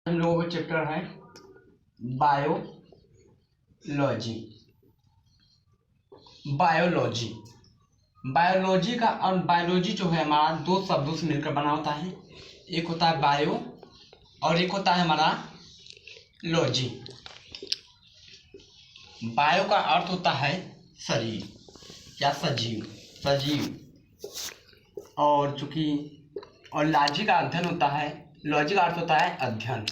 हम लोगों का चैप्टर है बायोलॉजी। बायोलॉजी बायोलॉजी का और बायोलॉजी जो है हमारा दो शब्दों से मिलकर बना होता है। एक होता है बायो और एक होता है हमारा लॉजी। बायो का अर्थ होता है शरीर या सजीव और चूंकि और लॉजी का अध्ययन होता है। लॉजी का अर्थ होता है अध्ययन।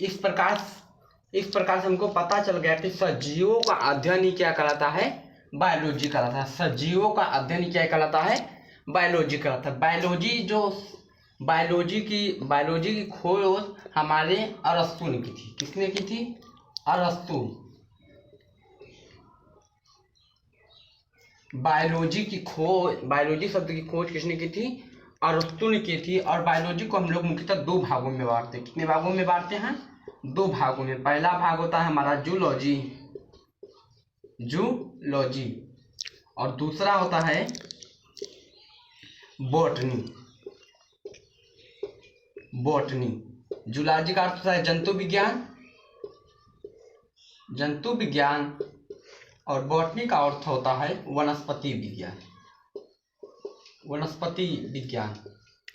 इस प्रकार से हमको पता चल गया कि सजीवों का अध्ययन ही क्या कहलाता है, बायोलॉजी कहलाता है। सजीवों का अध्ययन ही क्या कहलाता है, बायोलॉजी कहलाता है। बायोलॉजी की खोज हमारे अरस्तु ने की थी। किसने की थी? अरस्तु। बायोलॉजी शब्द की खोज किसने की थी? अरस्तु ने की थी। और बायोलॉजी को हम लोग मुख्यतः दो भागों में बांटते हैं। कितने भागों में बांटते हैं? दो भागों में। पहला भाग होता है हमारा जूलॉजी और दूसरा होता है बॉटनी। जूलॉजी का अर्थ होता है जंतु विज्ञान और बॉटनी का अर्थ होता है वनस्पति विज्ञान।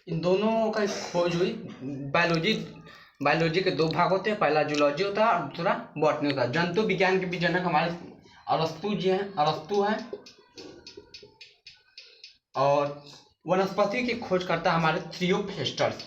इन दोनों का खोज हुई। बायोलॉजी के दो भाग होते हैं। पहला जूलॉजी होता है और दूसरा बॉटनी होता है। जंतु विज्ञान के भी जनक हमारे अरस्तु हैं और वनस्पति की खोज करता है हमारे थियोफेस्टस।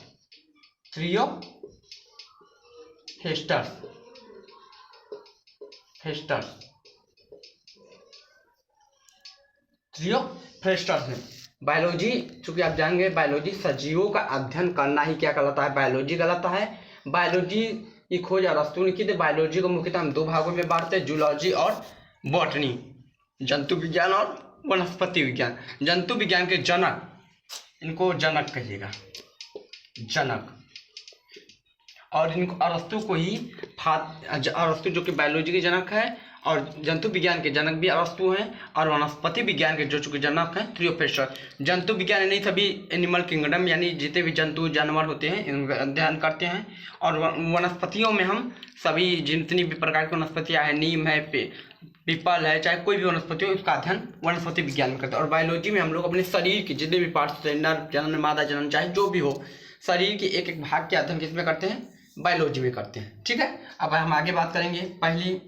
है। बायोलॉजी, चूंकि आप जानेंगे बायोलॉजी सजीवों का अध्ययन करना ही क्या कहलाता है, बायोलॉजी कहलाता है। बायोलॉजी की खोज अरस्तु ने की थी। बायोलॉजी को मुख्यतः हम दो भागों में बांटते हैं, जूलॉजी और बॉटनी। जंतु विज्ञान और वनस्पति विज्ञान। जंतु विज्ञान के जनक, इनको जनक कहिएगा, जनक। और इनको अरस्तु जो कि बायोलॉजी के जनक है और जंतु विज्ञान के जनक भी अरस्तु हैं। और वनस्पति विज्ञान के जो चूंकि जनक हैं थियोफेस्टस। जंतु विज्ञान यानी सभी एनिमल किंगडम यानी जितने भी जंतु जानवर होते हैं इनका अध्ययन करते हैं। और वनस्पतियों में हम सभी जितनी भी प्रकार की वनस्पतियाँ हैं, नीम है, पीपल है, चाहे कोई भी वनस्पति हो, उसका अध्ययन वनस्पति विज्ञान में करते हैं। और बायोलॉजी में हम लोग अपने शरीर के जितने भी पार्ट्स होते हैं, नर जनन, मादा जनन, चाहे जो भी हो, शरीर के एक एक भाग के अध्ययन किसमें करते हैं? बायोलॉजी में करते हैं। ठीक है, अब हम आगे बात करेंगे। पहली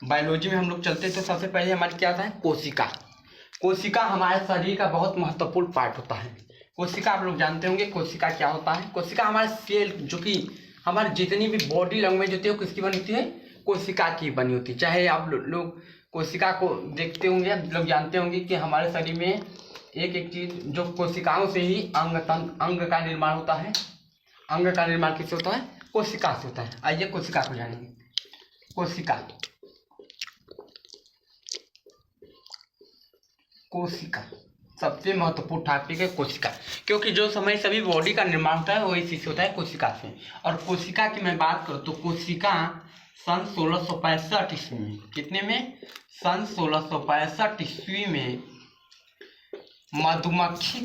बायोलॉजी में हम लोग चलते तो सबसे पहले हमारे क्या आता है? कोशिका हमारे शरीर का बहुत महत्वपूर्ण पार्ट होता है। कोशिका आप लोग जानते होंगे कोशिका क्या होता है। कोशिका हमारे सेल, जो कि हमारी जितनी भी बॉडी लैंग्वेज होती है वो किसकी बनी होती है? कोशिका की बनी होती है। चाहे आप लोग कोशिका को देखते होंगे, लोग जानते होंगे कि हमारे शरीर में एक एक चीज जो कोशिकाओं से ही अंग का निर्माण होता है। अंग का निर्माण किससे होता है? कोशिका से होता है। आइए कोशिका को जानेंगे। कोशिका सबसे महत्वपूर्ण टॉपिक है कोशिका, क्योंकि जो समय सभी बॉडी का निर्माण होता है वो इसी से होता है, कोशिका से। और कोशिका की मैं बात करूँ तो कोशिका सन 1665 ईस्वी में, कितने में? सन 1665 ईस्वी में मधुमक्खी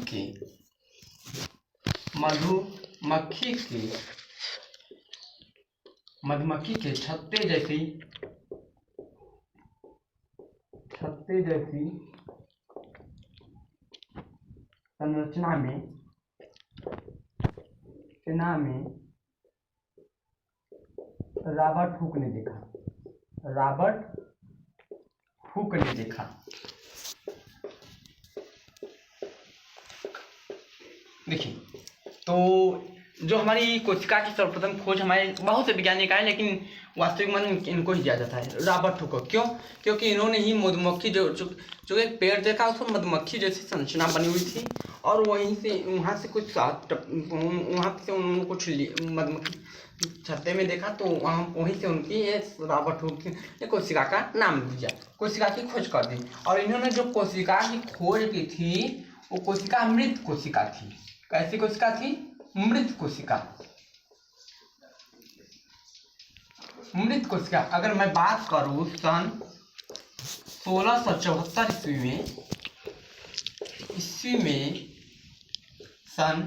के छत्ते जैसी संरचना में रॉबर्ट हुक ने देखा। देखिए, तो जो हमारी कोशिका की सर्वप्रथम खोज हमारे बहुत से वैज्ञानिक आए, लेकिन वास्तविक में इनको ही दिया जाता है, रॉबर्ट हुक को। क्यों? क्योंकि इन्होंने ही मधुमक्खी जो एक पेड़ देखा, उसमें मधुमक्खी जैसी संरचना बनी हुई थी। और वहाँ से कुछ मधुमक्खी छत्ते में देखा, तो वहीं से उनकी ये रॉबर्ट हुक ने कोशिका का नाम दिया, कोशिका की खोज कर दी। और इन्होंने जो कोशिका की खोज की थी वो कोशिका मृत कोशिका थी। कैसी कोशिका थी? मृत कोशिका। अगर मैं बात करूं सन 1674 ईस्वी में सन